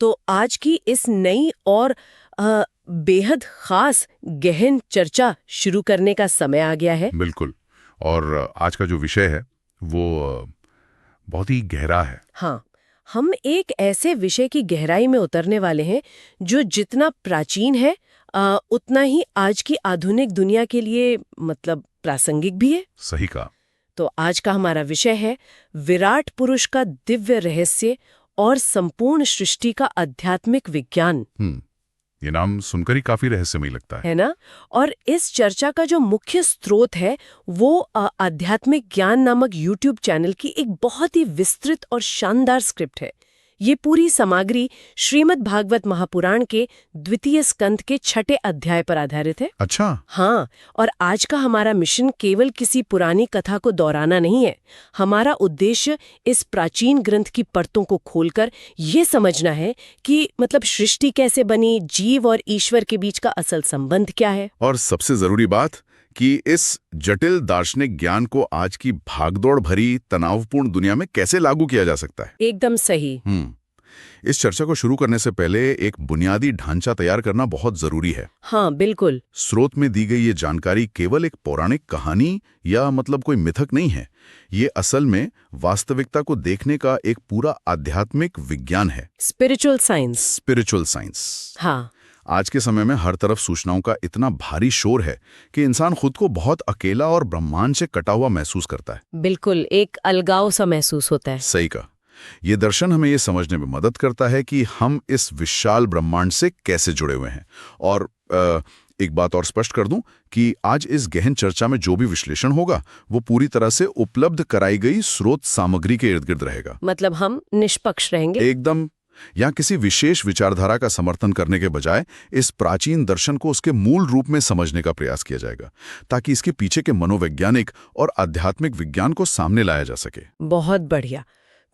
तो आज की इस नई और बेहद खास गहन चर्चा शुरू करने का समय आ गया है। बिल्कुल। और आज का जो विषय है वो बहुत ही गहरा है। हाँ, हम एक ऐसे विषय की गहराई में उतरने वाले हैं जो जितना प्राचीन है उतना ही आज की आधुनिक दुनिया के लिए मतलब प्रासंगिक भी है। सही कहा। तो आज का हमारा विषय है विराट पुरुष का दिव्य रहस्य और संपूर्ण सृष्टि का आध्यात्मिक विज्ञान। ये नाम सुनकर ही काफी रहस्यमय लगता है ना। और इस चर्चा का जो मुख्य स्रोत है वो आध्यात्मिक ज्ञान नामक YouTube चैनल की एक बहुत ही विस्तृत और शानदार स्क्रिप्ट है। ये पूरी सामग्री श्रीमद् भागवत महापुराण के द्वितीय स्कंद के 6ठे अध्याय पर आधारित है। अच्छा। हाँ, और आज का हमारा मिशन केवल किसी पुरानी कथा को दोहराना नहीं है। हमारा उद्देश्य इस प्राचीन ग्रंथ की परतों को खोलकर ये समझना है कि मतलब सृष्टि कैसे बनी, जीव और ईश्वर के बीच का असल संबंध क्या है। और सबसे जरूरी बात कि इस जटिल दार्शनिक ज्ञान को आज की भागदौड़ भरी तनावपूर्ण दुनिया में कैसे लागू किया जा सकता है। एकदम सही। इस चर्चा को शुरू करने से पहले एक बुनियादी ढांचा तैयार करना बहुत जरूरी है। हाँ बिल्कुल। स्रोत में दी गई ये जानकारी केवल एक पौराणिक कहानी या मतलब कोई मिथक नहीं है। ये असल में वास्तविकता को देखने का एक पूरा आध्यात्मिक विज्ञान है। Spiritual science. हाँ। आज के समय में हर तरफ सूचनाओं का इतना भारी शोर है कि इंसान खुद को बहुत अकेला और ब्रह्मांड से कटा हुआ महसूस करता है। बिल्कुल, एक अलगाव सा महसूस होता है। सही कहा। ये दर्शन हमें ये समझने में मदद करता है कि हम इस विशाल ब्रह्मांड से कैसे जुड़े हुए हैं। और एक बात और स्पष्ट कर दूं कि आज इस गहन चर्चा में जो भी विश्लेषण होगा वो पूरी तरह से उपलब्ध कराई गई स्रोत सामग्री के इर्द गिर्द रहेगा। मतलब हम निष्पक्ष रहेंगे एकदम। या किसी विशेष विचारधारा का समर्थन करने के बजाय इस प्राचीन दर्शन को उसके मूल रूप में समझने का प्रयास किया जाएगा ताकि इसके पीछे के मनोवैज्ञानिक और आध्यात्मिक विज्ञान को सामने लाया जा सके। बहुत बढ़िया।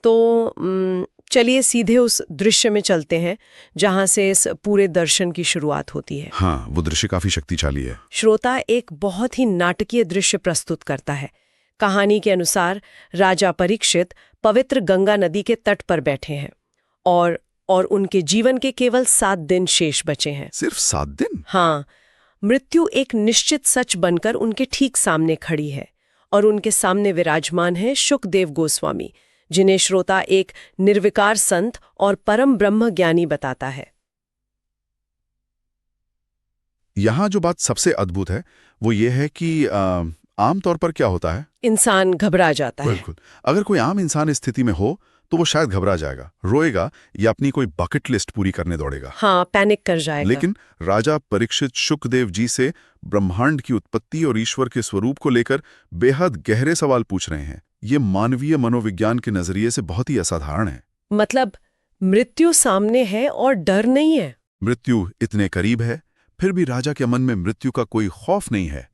तो चलिए सीधे उस दृश्य में चलते हैं जहां से इस पूरे दर्शन की शुरुआत होती है। हाँ, वो दृश्य काफी शक्तिशाली है। श्रोता एक बहुत ही नाटकीय दृश्य प्रस्तुत करता है। कहानी के अनुसार राजा परीक्षित पवित्र गंगा नदी के तट पर बैठे हैं और उनके जीवन के केवल 7 दिन शेष बचे हैं। सिर्फ 7 दिन? हाँ। मृत्यु एक निश्चित सच बनकर उनके ठीक सामने खड़ी है और उनके सामने विराजमान है शुकदेव गोस्वामी, जिन्हें श्रोता एक निर्विकार संत और परम ब्रह्म ज्ञानी बताता है। यहाँ जो बात सबसे अद्भुत है वो ये है कि आमतौर पर क्या होता है, इंसान घबरा जाता है। बिल्कुल। अगर कोई आम इंसान इस स्थिति में हो तो वो शायद घबरा जाएगा, रोएगा या अपनी कोई बकेट लिस्ट पूरी करने दौड़ेगा। हाँ, पैनिक कर जाएगा। लेकिन राजा परीक्षित शुकदेव जी से ब्रह्मांड की उत्पत्ति और ईश्वर के स्वरूप को लेकर बेहद गहरे सवाल पूछ रहे हैं। ये मानवीय मनोविज्ञान के नजरिए से बहुत ही असाधारण है। मतलब मृत्यु सामने है और डर नहीं है। मृत्यु इतने करीब है, फिर भी राजा के मन में मृत्यु का कोई खौफ नहीं है।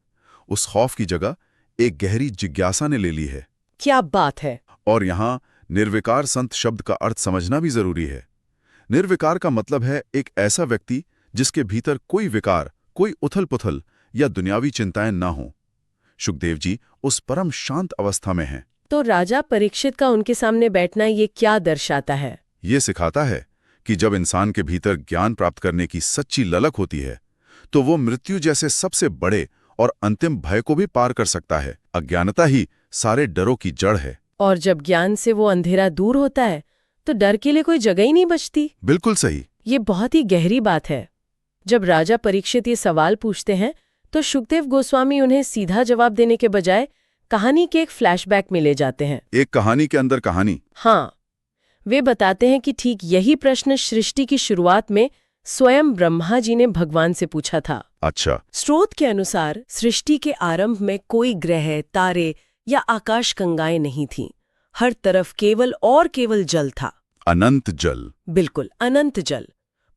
उस खौफ की जगह एक गहरी जिज्ञासा ने ले ली है। क्या बात है। और यहाँ निर्विकार संत शब्द का अर्थ समझना भी जरूरी है। निर्विकार का मतलब है एक ऐसा व्यक्ति जिसके भीतर कोई विकार, कोई उथल-पुथल या दुनियावी चिंताएं ना हो। शुकदेव जी उस परम शांत अवस्था में हैं। तो राजा परीक्षित का उनके सामने बैठना ये क्या दर्शाता है? ये सिखाता है कि जब इंसान के भीतर ज्ञान प्राप्त करने की सच्ची ललक होती है तो वो मृत्यु जैसे सबसे बड़े और अंतिम भय को भी पार कर सकता है। अज्ञानता ही सारे डरों की जड़ है। और जब ज्ञान से वो अंधेरा दूर होता है तो डर के लिए कोई जगह ही नहीं बचती। बिल्कुल सही। ये बहुत ही गहरी बात है। जब राजा परीक्षित ये सवाल पूछते हैं तो शुकदेव गोस्वामी उन्हें सीधा जवाब देने के बजाय कहानी के एक फ्लैशबैक में ले जाते हैं। एक कहानी के अंदर कहानी। हाँ, वे बताते हैं कि ठीक यही प्रश्न सृष्टि की शुरुआत में स्वयं ब्रह्मा जी ने भगवान से पूछा था। अच्छा। स्रोत के अनुसार सृष्टि के आरंभ में कोई ग्रह, तारे या आकाश गंगाएं नहीं थीं। हर तरफ केवल और केवल जल था। अनंत जल। बिल्कुल, अनंत जल।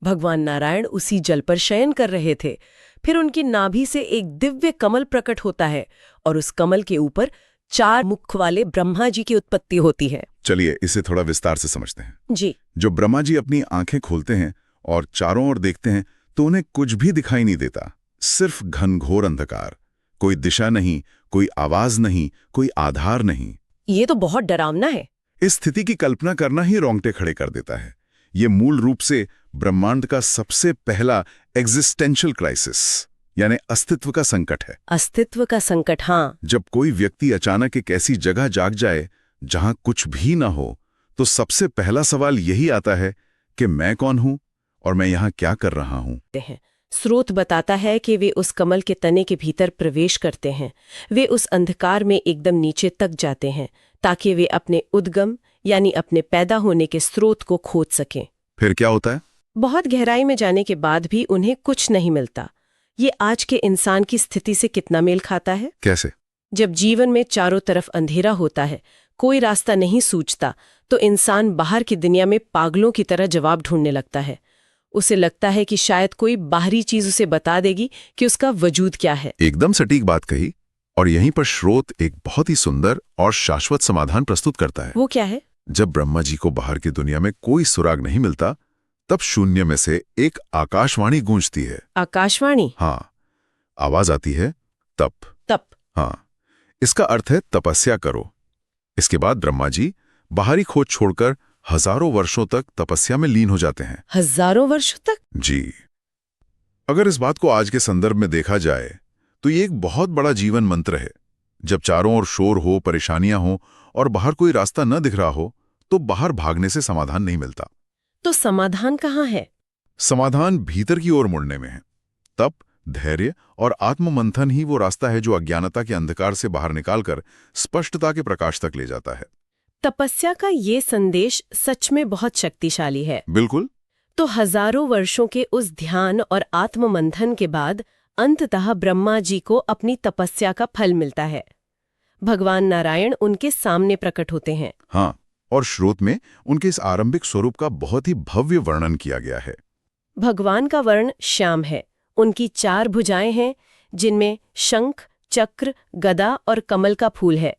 भगवान नारायण उसी जल पर शयन कर रहे थे। फिर उनकी नाभि से एक दिव्य कमल प्रकट होता है और उस कमल के ऊपर 4 मुख वाले ब्रह्मा जी की उत्पत्ति होती है। चलिए इसे थोड़ा विस्तार से समझते हैं। जी। जो ब्रह्मा जी अपनी आंखें खोलते हैं और चारों ओर देखते हैं तो उन्हें कुछ भी दिखाई नहीं देता, सिर्फ घनघोर अंधकार। कोई दिशा नहीं, कोई आवाज नहीं, कोई आधार नहीं। ये तो बहुत डरावना है। इस स्थिति की कल्पना करना ही रोंगटे खड़े कर देता है। ये मूल रूप से ब्रह्मांड का सबसे पहला एग्जिस्टेंशियल क्राइसिस यानी अस्तित्व का संकट है। अस्तित्व का संकट, हाँ। जब कोई व्यक्ति अचानक एक ऐसी जगह जाग जाए जहां कुछ भी ना हो, तो सबसे पहला सवाल यही आता है कि मैं कौन हूं और मैं यहां क्या कर रहा हूं। स्रोत बताता है कि वे उस कमल के तने के भीतर प्रवेश करते हैं। वे उस अंधकार में एकदम नीचे तक जाते हैं ताकि वे अपने उद्गम यानी अपने पैदा होने के स्रोत को खोज सकें। फिर क्या होता है? बहुत गहराई में जाने के बाद भी उन्हें कुछ नहीं मिलता। ये आज के इंसान की स्थिति से कितना मेल खाता है? कैसे? जब जीवन में चारों तरफ अंधेरा होता है, कोई रास्ता नहीं सूझता, तो इंसान बाहर की दुनिया में पागलों की तरह जवाब ढूंढने लगता है। उसे लगता है कि शायद कोई बाहरी चीज उसे बता देगी कि उसका वजूद क्या है। एकदम सटीक बात कही। और यहीं पर स्रोत एक बहुत ही सुंदर और शाश्वत समाधान प्रस्तुत करता है। वो क्या है? जब ब्रह्मा जी को बाहर की दुनिया में कोई सुराग नहीं मिलता, तब शून्य में से एक आकाशवाणी गूंजती है। आकाशवाणी? हाँ, आवाज आती है तप। तप? हाँ, इसका अर्थ है तपस्या करो। इसके बाद ब्रह्मा जी बाहरी खोज छोड़कर हजारों वर्षों तक तपस्या में लीन हो जाते हैं। हजारों वर्षों तक? जी। अगर इस बात को आज के संदर्भ में देखा जाए तो ये एक बहुत बड़ा जीवन मंत्र है। जब चारों ओर शोर हो, परेशानियां हो और बाहर कोई रास्ता न दिख रहा हो, तो बाहर भागने से समाधान नहीं मिलता। तो समाधान कहाँ है? समाधान भीतर की ओर मुड़ने में है। तप, धैर्य और आत्ममंथन ही वो रास्ता है जो अज्ञानता के अंधकार से बाहर निकालकर स्पष्टता के प्रकाश तक ले जाता है। तपस्या का ये संदेश सच में बहुत शक्तिशाली है। बिल्कुल। तो हजारों वर्षों के उस ध्यान और आत्ममंथन के बाद अंततः ब्रह्मा जी को अपनी तपस्या का फल मिलता है। भगवान नारायण उनके सामने प्रकट होते हैं। हाँ, और स्रोत में उनके इस आरंभिक स्वरूप का बहुत ही भव्य वर्णन किया गया है। भगवान का वर्ण श्याम है। उनकी 4 भुजाएं हैं, जिनमें शंख, चक्र, गदा और कमल का फूल है।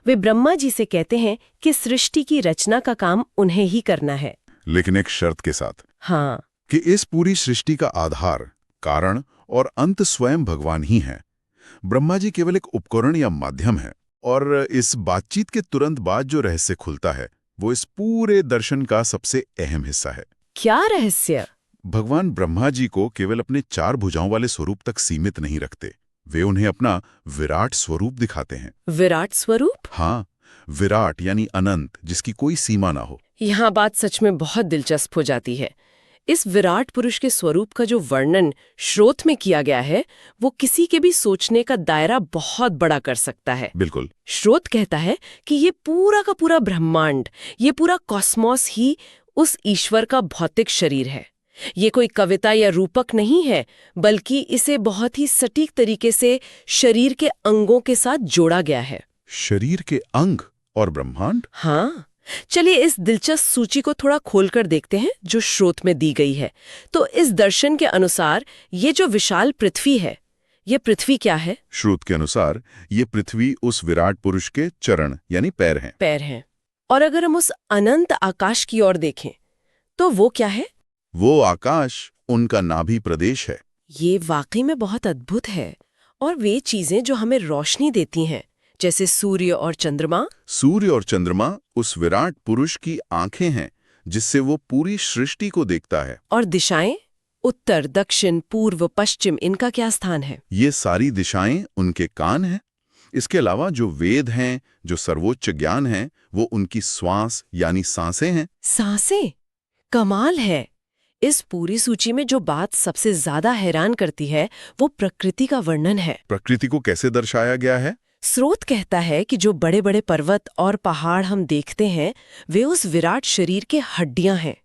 वे ब्रह्मा जी से कहते हैं कि सृष्टि की रचना का काम उन्हें ही करना है, लेकिन एक शर्त के साथ। हाँ, कि इस पूरी सृष्टि का आधार, कारण और अंत स्वयं भगवान ही हैं। ब्रह्मा जी केवल एक उपकरण या माध्यम है। और इस बातचीत के तुरंत बाद जो रहस्य खुलता है, वो इस पूरे दर्शन का सबसे अहम हिस्सा है। क्या रहस्य? भगवान ब्रह्मा जी को केवल अपने 4 भुजाओं वाले स्वरूप तक सीमित नहीं रखते। वे उन्हें अपना विराट स्वरूप दिखाते हैं। विराट स्वरूप? हाँ, विराट यानी अनंत, जिसकी कोई सीमा ना हो। यहाँ बात सच में बहुत दिलचस्प हो जाती है। इस विराट पुरुष के स्वरूप का जो वर्णन स्रोत में किया गया है, वो किसी के भी सोचने का दायरा बहुत बड़ा कर सकता है। बिल्कुल। स्रोत कहता है कि ये पूरा का पूरा ब्रह्मांड, ये पूरा कॉस्मॉस ही उस ईश्वर का भौतिक शरीर है। ये कोई कविता या रूपक नहीं है, बल्कि इसे बहुत ही सटीक तरीके से शरीर के अंगों के साथ जोड़ा गया है। शरीर के अंग और ब्रह्मांड? हाँ, चलिए इस दिलचस्प सूची को थोड़ा खोलकर देखते हैं जो स्रोत में दी गई है। तो इस दर्शन के अनुसार ये जो विशाल पृथ्वी है, ये पृथ्वी क्या है? स्रोत के अनुसार ये पृथ्वी उस विराट पुरुष के चरण यानी पैर हैं। पैर हैं। और अगर हम उस अनंत आकाश की ओर देखें, तो वो क्या है? वो आकाश उनका नाभि प्रदेश है। ये वाकई में बहुत अद्भुत है। और वे चीजें जो हमें रोशनी देती हैं, जैसे सूर्य और चंद्रमा। सूर्य और चंद्रमा उस विराट पुरुष की आंखें हैं, जिससे वो पूरी सृष्टि को देखता है। और दिशाएं, उत्तर, दक्षिण, पूर्व, पश्चिम, इनका क्या स्थान है? ये सारी दिशाएं उनके कान हैं। इसके अलावा जो वेद हैं, जो सर्वोच्च ज्ञान है, वो उनकी श्वास यानी सांसें हैं। सांसें? कमाल है। इस पूरी सूची में जो बात सबसे ज्यादा हैरान करती है, वो प्रकृति का वर्णन है। प्रकृति को कैसे दर्शाया गया है? स्रोत कहता है कि जो बड़े बड़े पर्वत और पहाड़ हम देखते हैं, वे उस विराट शरीर के हड्डियां हैं।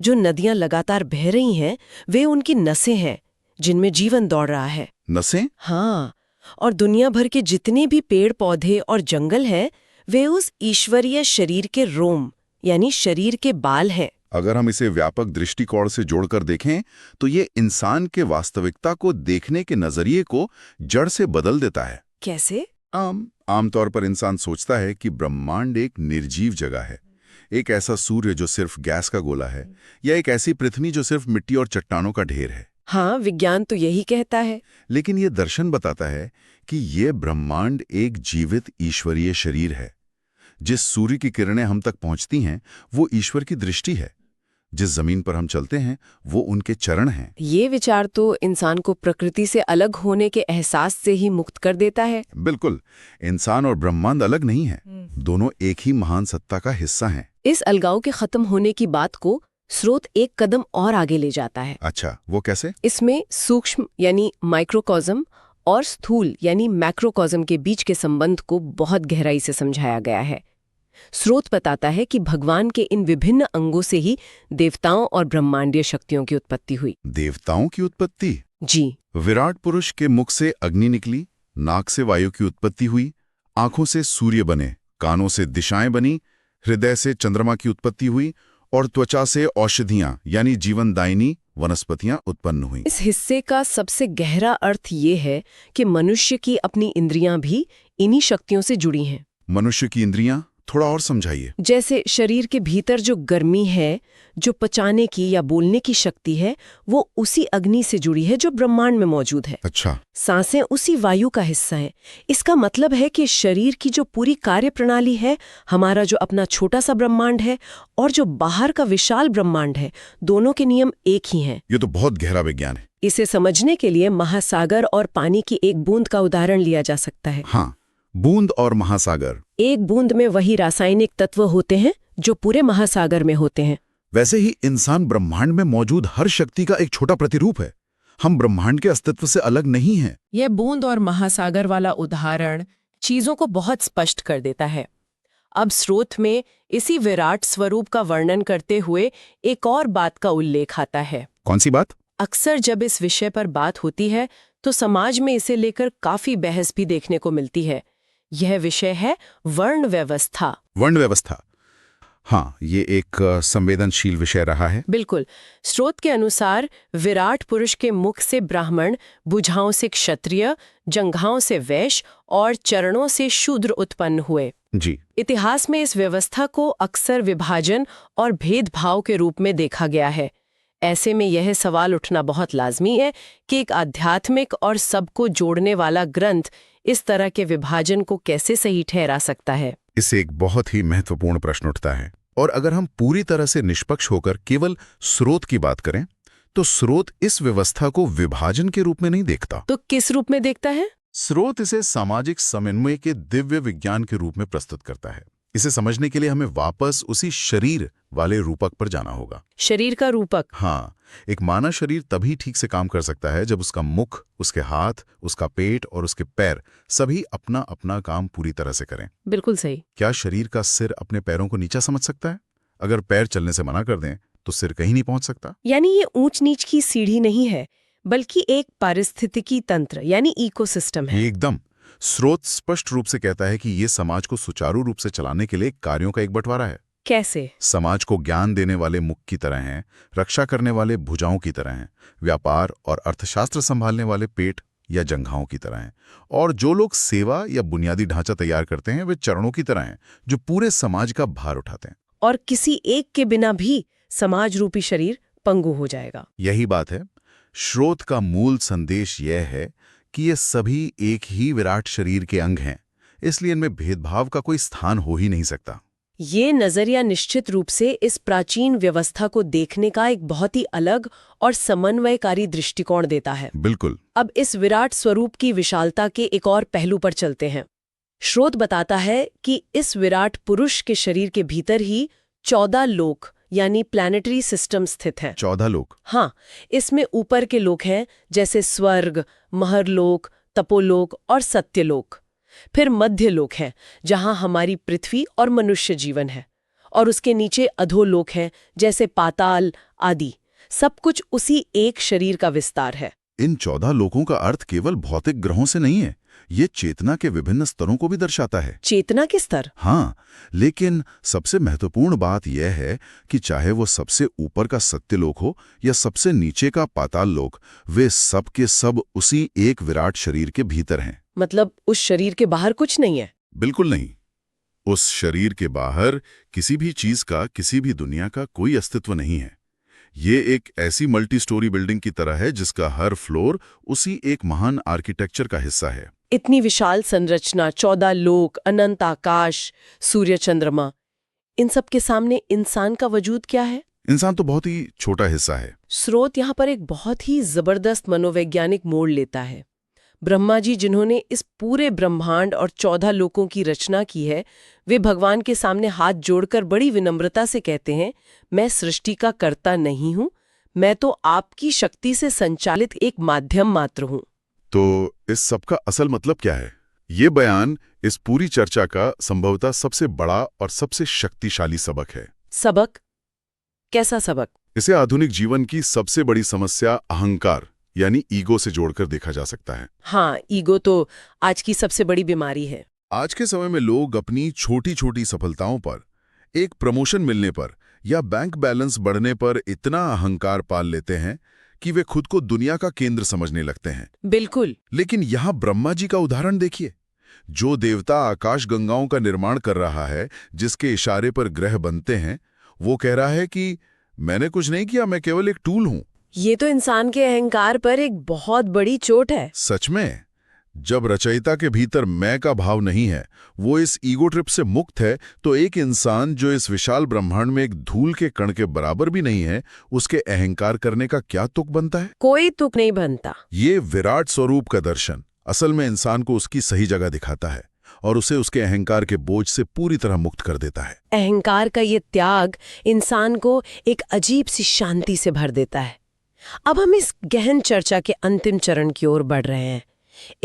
जो नदियां लगातार बह रही हैं, वे उनकी नसें हैं, जिनमें जीवन दौड़ रहा है। नसें? हाँ, और दुनिया भर के जितने भी पेड़ पौधे और जंगल हैं, वे उस ईश्वरीय शरीर के रोम यानी शरीर के बाल हैं। अगर हम इसे व्यापक दृष्टिकोण से जोड़कर देखें, तो ये इंसान के वास्तविकता को देखने के नजरिए को जड़ से बदल देता है। कैसे? आमतौर पर इंसान सोचता है कि ब्रह्मांड एक निर्जीव जगह है, एक ऐसा सूर्य जो सिर्फ गैस का गोला है, या एक ऐसी पृथ्वी जो सिर्फ मिट्टी और चट्टानों का ढेर है। हाँ, विज्ञान तो यही कहता है। लेकिन ये दर्शन बताता है कि ये ब्रह्मांड एक जीवित ईश्वरीय शरीर है। जिस सूर्य की किरणें हम तक पहुंचती हैं, वो ईश्वर की दृष्टि है। जिस जमीन पर हम चलते हैं वो उनके चरण हैं। ये विचार तो इंसान को प्रकृति से अलग होने के एहसास से ही मुक्त कर देता है। बिल्कुल, इंसान और ब्रह्मांड अलग नहीं है, दोनों एक ही महान सत्ता का हिस्सा हैं। इस अलगाव के खत्म होने की बात को स्रोत एक कदम और आगे ले जाता है। अच्छा, वो कैसे? इसमें सूक्ष्म यानी माइक्रोकॉज़म और स्थूल यानी मैक्रोकॉज़म के बीच के संबंध को बहुत गहराई से समझाया गया है। स्रोत बताता है कि भगवान के इन विभिन्न अंगों से ही देवताओं और ब्रह्मांडीय शक्तियों की उत्पत्ति हुई। देवताओं की उत्पत्ति? जी। विराट पुरुष के मुख से अग्नि निकली, नाक से वायु की उत्पत्ति हुई, आंखों से सूर्य बने, कानों से दिशाएं बनी, हृदय से चंद्रमा की उत्पत्ति हुई और त्वचा से औषधियां यानी जीवनदायिनी वनस्पतियां उत्पन्न हुई। इस हिस्से का सबसे गहरा अर्थ ये है कि मनुष्य की अपनी इंद्रियां भी इन्हीं शक्तियों से जुड़ी हैं। मनुष्य की इंद्रियां? थोड़ा और समझाइए। जैसे शरीर के भीतर जो गर्मी है, जो पचाने की या बोलने की शक्ति है, वो उसी अग्नि से जुड़ी है जो ब्रह्मांड में मौजूद है। अच्छा। सांसें उसी वायु का हिस्सा है। इसका मतलब है कि शरीर की जो पूरी कार्य प्रणाली है, हमारा जो अपना छोटा सा ब्रह्मांड है और जो बाहर का विशाल ब्रह्मांड है, दोनों के नियम एक ही हैं। ये तो बहुत गहरा विज्ञान है। इसे समझने के लिए महासागर और पानी की एक बूंद का उदाहरण लिया जा सकता है। हाँ, बूंद और महासागर। एक बूंद में वही रासायनिक तत्व होते हैं जो पूरे महासागर में होते हैं। वैसे ही इंसान ब्रह्मांड में मौजूद हर शक्ति का एक छोटा प्रतिरूप है। हम ब्रह्मांड के अस्तित्व से अलग नहीं हैं। यह बूंद और महासागर वाला उदाहरण चीजों को बहुत स्पष्ट कर देता है। अब स्रोत में इसी विराट स्वरूप का वर्णन करते हुए एक और बात का उल्लेख आता है। कौन सी बात? अक्सर जब इस विषय पर बात होती है तो समाज में इसे लेकर काफी बहस भी देखने को मिलती है। यह विषय है वर्ण व्यवस्था। वर्ण व्यवस्था? हाँ, ये एक संवेदनशील विषय रहा है। बिल्कुल। स्रोत के अनुसार विराट पुरुष के मुख से ब्राह्मण, भुजाओं से क्षत्रिय, जंघाओं से वैश्य और चरणों से शूद्र उत्पन्न हुए। जी। इतिहास में इस व्यवस्था को अक्सर विभाजन और भेदभाव के रूप में देखा गया है। ऐसे में यह सवाल उठना बहुत लाजमी है कि एक आध्यात्मिक और सबको जोड़ने वाला ग्रंथ इस तरह के विभाजन को कैसे सही ठहरा सकता है। इससे एक बहुत ही महत्वपूर्ण प्रश्न उठता है। और अगर हम पूरी तरह से निष्पक्ष होकर केवल स्रोत की बात करें तो स्रोत इस व्यवस्था को विभाजन के रूप में नहीं देखता। तो किस रूप में देखता है? स्रोत इसे सामाजिक समन्वय के दिव्य विज्ञान के रूप में प्रस्तुत करता है। इसे समझने के लिए हमें वापस उसी शरीर वाले रूपक पर जाना होगा। शरीर का रूपक? हाँ, एक मानव शरीर तभी ठीक से काम कर सकता है जब उसका मुख, उसके हाथ, उसका पेट और उसके पैर सभी अपना अपना काम पूरी तरह से करें। बिल्कुल सही। क्या शरीर का सिर अपने पैरों को नीचा समझ सकता है? अगर पैर चलने से मना कर दें तो सिर कहीं नहीं पहुंच सकता। यानी ये ऊंच नीच की सीढ़ी नहीं है, बल्कि एक पारिस्थितिकी तंत्र यानी इकोसिस्टम है। एकदम। स्रोत स्पष्ट रूप से कहता है कि ये समाज को सुचारू रूप से चलाने के लिए कार्यों का एक बंटवारा है। कैसे? समाज को ज्ञान देने वाले मुख की तरह हैं, रक्षा करने वाले भुजाओं की तरह हैं, व्यापार और अर्थशास्त्र संभालने वाले पेट या जंघाओं की तरह हैं, और जो लोग सेवा या बुनियादी ढांचा तैयार करते हैं वे चरणों की तरह हैं जो पूरे समाज का भार उठाते हैं। और किसी एक के बिना भी समाज रूपी शरीर पंगु हो जाएगा। यही बात है। स्रोत का मूल संदेश यह है कि ये सभी एक ही विराट शरीर के अंग हैं, इसलिए इनमें भेदभाव का कोई स्थान हो ही नहीं सकता। ये नजरिया निश्चित रूप से इस प्राचीन व्यवस्था को देखने का एक बहुत ही अलग और समन्वयकारी दृष्टिकोण देता है। बिल्कुल। अब इस विराट स्वरूप की विशालता के एक और पहलू पर चलते हैं। स्रोत बताता है कि इस विराट पुरुष के शरीर के भीतर ही 14 लोक यानी प्लैनेटरी सिस्टम स्थित हैं। 14 लोक? हाँ, इसमें ऊपर के लोक हैं जैसे स्वर्ग, महरलोक, तपोलोक और सत्यलोक। फिर मध्य लोक हैं जहां हमारी पृथ्वी और मनुष्य जीवन है, और उसके नीचे अधोलोक हैं जैसे पाताल आदि। सब कुछ उसी एक शरीर का विस्तार है। इन 14 लोकों का अर्थ केवल भौतिक ग्रहों से नहीं है, ये चेतना के विभिन्न स्तरों को भी दर्शाता है। चेतना के स्तर? हाँ, लेकिन सबसे महत्वपूर्ण बात यह है कि चाहे वो सबसे ऊपर का सत्यलोक हो या सबसे नीचे का पाताल लोक, वे सब के सब उसी एक विराट शरीर के भीतर हैं। मतलब उस शरीर के बाहर कुछ नहीं है? बिल्कुल नहीं। उस शरीर के बाहर किसी भी चीज का, किसी भी दुनिया का कोई अस्तित्व नहीं है। ये एक ऐसी मल्टी स्टोरी बिल्डिंग की तरह है जिसका हर फ्लोर उसी एक महान आर्किटेक्चर का हिस्सा है। इतनी विशाल संरचना, 14 लोक, अनंत आकाश, सूर्य चंद्रमा, इन सब के सामने इंसान का वजूद क्या है? इंसान तो बहुत ही छोटा हिस्सा है। स्रोत यहाँ पर एक बहुत ही जबरदस्त मनोवैज्ञानिक मोड़ लेता है। ब्रह्मा जी जिन्होंने इस पूरे ब्रह्मांड और 14 लोकों की रचना की है, वे भगवान के सामने हाथ जोड़कर बड़ी विनम्रता से कहते हैं, मैं सृष्टि का कर्ता नहीं हूं, मैं तो आपकी शक्ति से संचालित एक माध्यम मात्र हूं। तो इस सब का असल मतलब क्या है? ये बयान इस पूरी चर्चा का संभवतः सबसे बड़ा और सबसे शक्तिशाली सबक है। सबक? कैसा सबक? इसे आधुनिक जीवन की सबसे बड़ी समस्या अहंकार यानी ईगो से जोड़कर देखा जा सकता है। हाँ, ईगो तो आज की सबसे बड़ी बीमारी है। आज के समय में लोग अपनी छोटी छोटी सफलताओं पर, एक प्रमोशन मिलने पर या बैंक बैलेंस बढ़ने पर इतना अहंकार पाल लेते हैं कि वे खुद को दुनिया का केंद्र समझने लगते हैं। बिल्कुल। लेकिन यहाँ ब्रह्मा जी का उदाहरण देखिए। जो देवता आकाश गंगाओं का निर्माण कर रहा है, जिसके इशारे पर ग्रह बनते हैं, वो कह रहा है कि मैंने कुछ नहीं किया, मैं केवल एक टूल हूं। ये तो इंसान के अहंकार पर एक बहुत बड़ी चोट है। सच में, जब रचयिता के भीतर मैं का भाव नहीं है, वो इस ईगो ट्रिप से मुक्त है, तो एक इंसान जो इस विशाल ब्रह्मांड में एक धूल के कण के बराबर भी नहीं है, उसके अहंकार करने का क्या तुक बनता है? कोई तुक नहीं बनता। ये विराट स्वरूप का दर्शन असल में इंसान को उसकी सही जगह दिखाता है और उसे उसके अहंकार के बोझ से पूरी तरह मुक्त कर देता है। अहंकार का ये त्याग इंसान को एक अजीब सी शांति से भर देता है। अब हम इस गहन चर्चा के अंतिम चरण की ओर बढ़ रहे हैं।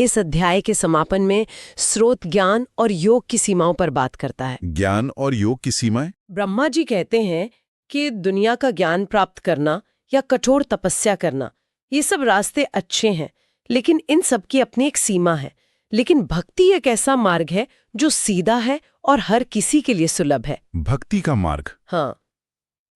इस अध्याय के समापन में स्रोत ज्ञान और योग की सीमाओं पर बात करता है। ज्ञान और योग की सीमाएं? ब्रह्मा जी कहते हैं कि दुनिया का ज्ञान प्राप्त करना या कठोर तपस्या करना, ये सब रास्ते अच्छे हैं, लेकिन इन सब की अपनी एक सीमा है। लेकिन भक्ति एक ऐसा मार्ग है जो सीधा है और हर किसी के लिए सुलभ है। भक्ति का मार्ग? हाँ,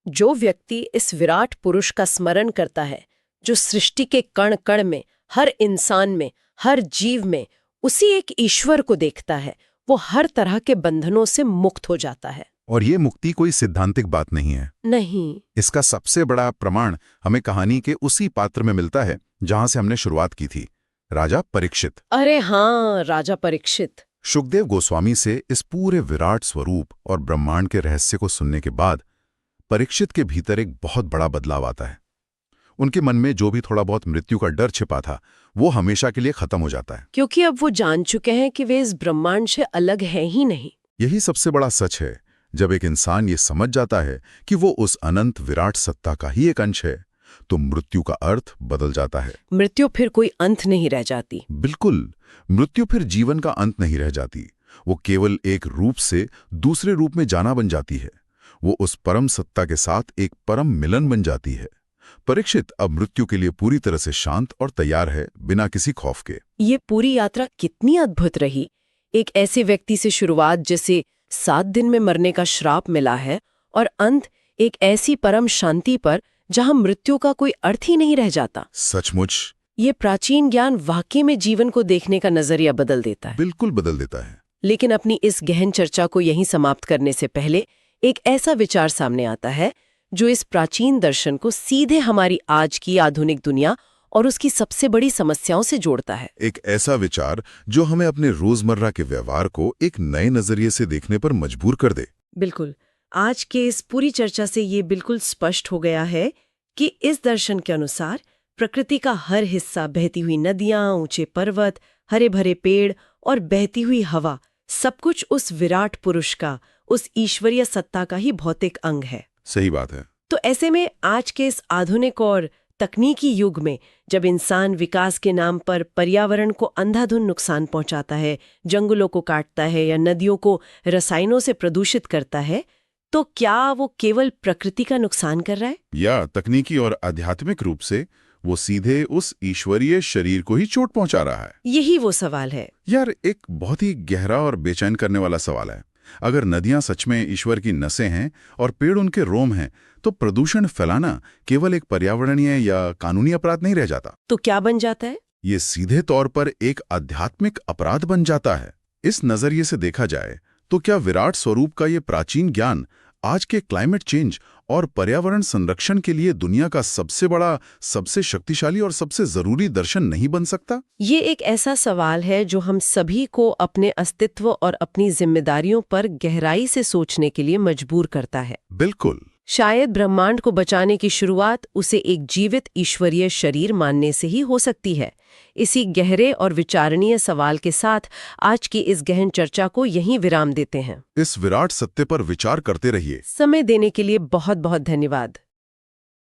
जो व्यक्ति इस विराट पुरुष का स्मरण करता है, जो सृष्टि के कण कण में, हर इंसान में, हर जीव में उसी एक ईश्वर को देखता है, वो हर तरह के बंधनों से मुक्त हो जाता है। और ये मुक्ति कोई सिद्धांतिक बात नहीं है। नहीं। इसका सबसे बड़ा प्रमाण हमें कहानी के उसी पात्र में मिलता है जहां से हमने शुरुआत की थी, राजा परीक्षित। अरे हाँ, राजा परीक्षित। शुकदेव गोस्वामी से इस पूरे विराट स्वरूप और ब्रह्मांड के रहस्य को सुनने के बाद परीक्षित के भीतर एक बहुत बड़ा बदलाव आता है। उनके मन में जो भी थोड़ा बहुत मृत्यु का डर छिपा था, वो हमेशा के लिए खत्म हो जाता है। क्योंकि अब वो जान चुके हैं कि वे इस ब्रह्मांड से अलग हैं ही नहीं। यही सबसे बड़ा सच है। जब एक इंसान ये समझ जाता है कि वो उस अनंत विराट सत्ता का ही एक अंश है, तो मृत्यु का अर्थ बदल जाता है। मृत्यु फिर कोई अंत नहीं रह जाती। बिल्कुल, मृत्यु फिर जीवन का अंत नहीं रह जाती। वो केवल एक रूप से दूसरे रूप में जाना बन जाती है। वो उस परम सत्ता के साथ एक परम मिलन बन जाती है। परीक्षित अब मृत्यु के लिए पूरी तरह से शांत और तैयार है, बिना किसी खौफ के। ये पूरी यात्रा कितनी अद्भुत रही। एक ऐसे व्यक्ति से शुरुआत जिसे 7 दिन में मरने का श्राप मिला है, और अंत एक ऐसी परम शांति पर जहां मृत्यु का कोई अर्थ ही नहीं रह जाता। सचमुच ये प्राचीन ज्ञान वाकई में जीवन को देखने का नजरिया बदल देता है। बिल्कुल बदल देता है। लेकिन अपनी इस गहन चर्चा को यहीं समाप्त करने से पहले एक ऐसा विचार सामने आता है जो इस प्राचीन दर्शन को सीधे हमारी आज की आधुनिक दुनिया और उसकी सबसे बड़ी समस्याओं से जोड़ता है। एक ऐसा विचार जो हमें अपने रोजमर्रा के व्यवहार को एक नए नजरिए से देखने पर मजबूर कर दे। बिल्कुल। आज के इस पूरी चर्चा से ये बिल्कुल स्पष्ट हो गया है कि इस दर्शन के अनुसार प्रकृति का हर हिस्सा, बहती हुई नदियां, ऊंचे पर्वत, हरे भरे पेड़ और बहती हुई हवा, सब कुछ उस विराट पुरुष का, उस ईश्वरीय सत्ता का ही भौतिक अंग है। सही बात है। तो ऐसे में आज के इस आधुनिक और तकनीकी युग में जब इंसान विकास के नाम पर पर्यावरण को अंधाधुंध नुकसान पहुंचाता है, जंगलों को काटता है या नदियों को रसायनों से प्रदूषित करता है, तो क्या वो केवल प्रकृति का नुकसान कर रहा है, या तकनीकी और आध्यात्मिक रूप से वो सीधे उस ईश्वरीय शरीर को ही चोट पहुंचा रहा है? यही वो सवाल है। यार, एक बहुत ही गहरा और बेचैन करने वाला सवाल है। अगर नदियां सच में ईश्वर की नसें हैं और पेड़ उनके रोम हैं, तो प्रदूषण फैलाना केवल एक पर्यावरणीय या कानूनी अपराध नहीं रह जाता। तो क्या बन जाता है? ये सीधे तौर पर एक आध्यात्मिक अपराध बन जाता है। इस नजरिए से देखा जाए तो क्या विराट स्वरूप का ये प्राचीन ज्ञान आज के क्लाइमेट चेंज और पर्यावरण संरक्षण के लिए दुनिया का सबसे बड़ा, सबसे शक्तिशाली और सबसे जरूरी दर्शन नहीं बन सकता? ये एक ऐसा सवाल है जो हम सभी को अपने अस्तित्व और अपनी जिम्मेदारियों पर गहराई से सोचने के लिए मजबूर करता है। बिल्कुल। शायद ब्रह्मांड को बचाने की शुरुआत उसे एक जीवित ईश्वरीय शरीर मानने से ही हो सकती है। इसी गहरे और विचारणीय सवाल के साथ आज की इस गहन चर्चा को यहीं विराम देते हैं। इस विराट सत्य पर विचार करते रहिए। समय देने के लिए बहुत बहुत धन्यवाद।